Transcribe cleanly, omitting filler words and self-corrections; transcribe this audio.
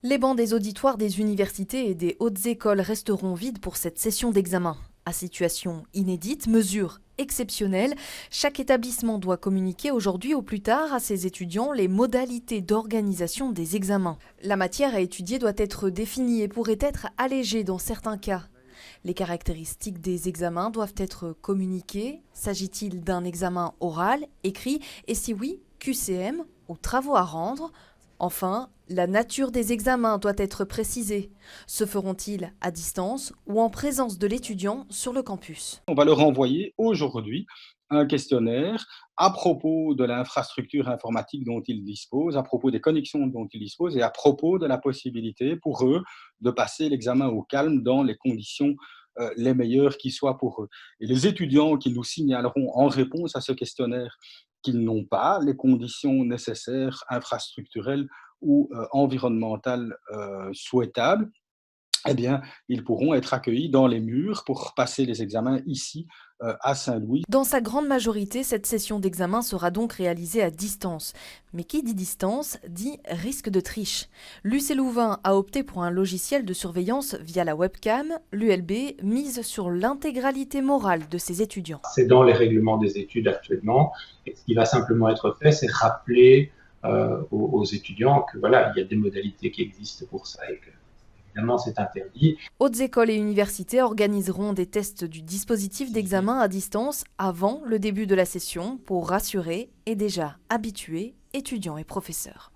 Les bancs des auditoires des universités et des hautes écoles resteront vides pour cette session d'examen. À situation inédite, mesure exceptionnelle, chaque établissement doit communiquer aujourd'hui au plus tard à ses étudiants les modalités d'organisation des examens. La matière à étudier doit être définie et pourrait être allégée dans certains cas. Les caractéristiques des examens doivent être communiquées. S'agit-il d'un examen oral, écrit, et si oui, QCM ou travaux à rendre? Enfin, la nature des examens doit être précisée. Se feront-ils à distance ou en présence de l'étudiant sur le campus? On va leur envoyer aujourd'hui un questionnaire à propos de l'infrastructure informatique dont ils disposent, à propos des connexions dont ils disposent et à propos de la possibilité pour eux de passer l'examen au calme dans les conditions les meilleures qui soient pour eux. Et les étudiants qui nous signaleront en réponse à ce questionnaire qu'ils n'ont pas les conditions nécessaires, infrastructurelles ou environnementales souhaitables, eh bien, ils pourront être accueillis dans les murs pour passer les examens ici, à Saint-Louis. Dans sa grande majorité, cette session d'examen sera donc réalisée à distance. Mais qui dit distance dit risque de triche. L'UC Louvain a opté pour un logiciel de surveillance via la webcam. L'ULB mise sur l'intégralité morale de ses étudiants. C'est dans les règlements des études actuellement. Et ce qui va simplement être fait, c'est rappeler aux étudiants que voilà, il y a des modalités qui existent pour ça et que évidemment c'est interdit. Hautes écoles et universités organiseront des tests du dispositif d'examen à distance avant le début de la session pour rassurer et déjà habituer étudiants et professeurs.